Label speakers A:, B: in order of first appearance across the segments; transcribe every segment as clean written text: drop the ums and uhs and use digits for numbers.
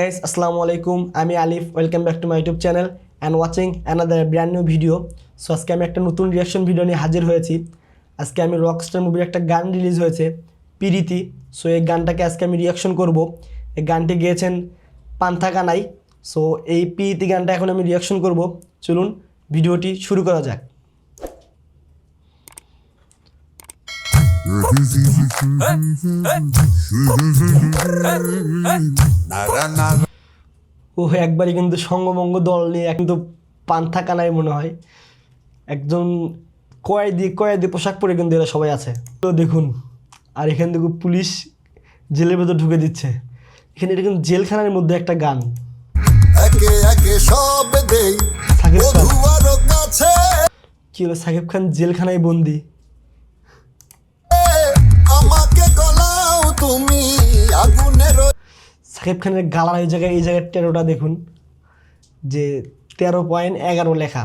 A: Guys, assalamu alaikum. আমি আলিফ, welcome back to my YouTube channel and watching another brand new video. So আজকে আমি একটা নতুন reaction video নিয়ে হাজির হয়েছি। আজকে আমি রকস্টার মুভির একটা গান রিলিজ হয়েছে পিরিতি। সো এই গানটাকে আজকে আমি রিয়াকশন করব। এই গানটি গেয়েছেন পান্থা কানাই। সো এই পিরিতি গানটা এখন আমি রিয়াকশন করব। চলুন ভিডিওটি শুরু করা যাক। ও একবারই কিন্তু সঙ্গমঙ্গ দল নিয়ে কিন্তু পান্থা কানাই মনে হয় একজন কয়েদি পোশাক পরে কিন্তু এরা সবাই আছে। তো দেখুন, আর এখানে দেখুন পুলিশ জেলের ভেতর ঢুকে দিচ্ছে। এখানে এটা কিন্তু জেলখানার মধ্যে একটা গান। সাকিব খান কি হলো, সাকিব খান জেলখানায় বন্দি। সাকিব খানের গালার এই জায়গায় 13টা দেখুন, যে 13.11 লেখা।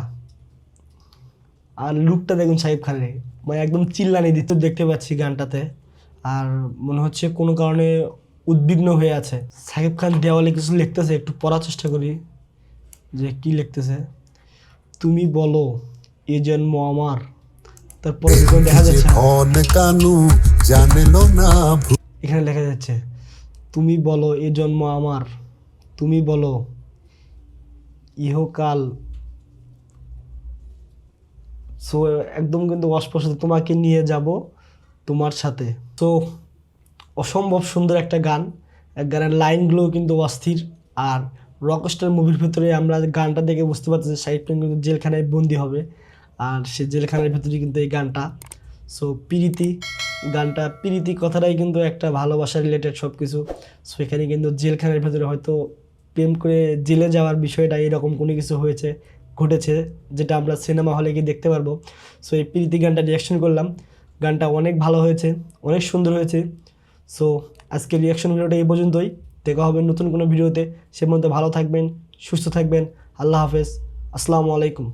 A: আর লুকটা দেখুন সাকিব খানের, মানে একদম চিল্লানি দিতে দেখতে পাচ্ছি গানটাতে। আর মনে হচ্ছে কোনো কারণে উদ্বিগ্ন হয়ে আছে। সাকিব খান দেওয়ালে কিছু লিখতেছে, একটু পড়ার চেষ্টা করি যে কি লিখতেছে। তুমি বলো এ জন্ম আমার, তারপরে দেখা যাচ্ছে এখানে লেখা যাচ্ছে তুমি বলো এ জন্ম আমার, তুমি বলো ইহকাল। সো একদম কিন্তু অস্পষ্ট, তোমাকে নিয়ে যাব তোমার সাথে। তো অসম্ভব সুন্দর একটা গান। গানের লাইনগুলো কিন্তু অস্থির। আর রকস্টার মুভির ভিতরে আমরা গানটা দেখে বুঝতে পারছি যে সাকিব খান কিন্তু জেলখানায় বন্দি হবে, আর সে জেলখানার ভিতরে কিন্তু এই গানটা। সো পিরিতি গানটা, পিরিতি কথাটাই কিন্তু একটা ভালোবাসা রিলেটেড সব কিছু। সো এখানে কিন্তু জেলখানার ভিতরে হয়তো প্রেম করে জেলে যাওয়ার বিষয়টা এরকম কোনো কিছু ঘটেছে, যেটা আমরা সিনেমা হলে গিয়ে দেখতে পারবো। সো এই প্রীতি গানটা রিয়াকশন করলাম। গানটা অনেক ভালো হয়েছে, অনেক সুন্দর হয়েছে। সো আজকে রিয়াকশন ভিডিওটা এই পর্যন্তই। দেখা হবে নতুন কোনো ভিডিওতে। সে মধ্যে ভালো থাকবেন, সুস্থ থাকবেন। আল্লাহ হাফেজ, আসসালামু আলাইকুম।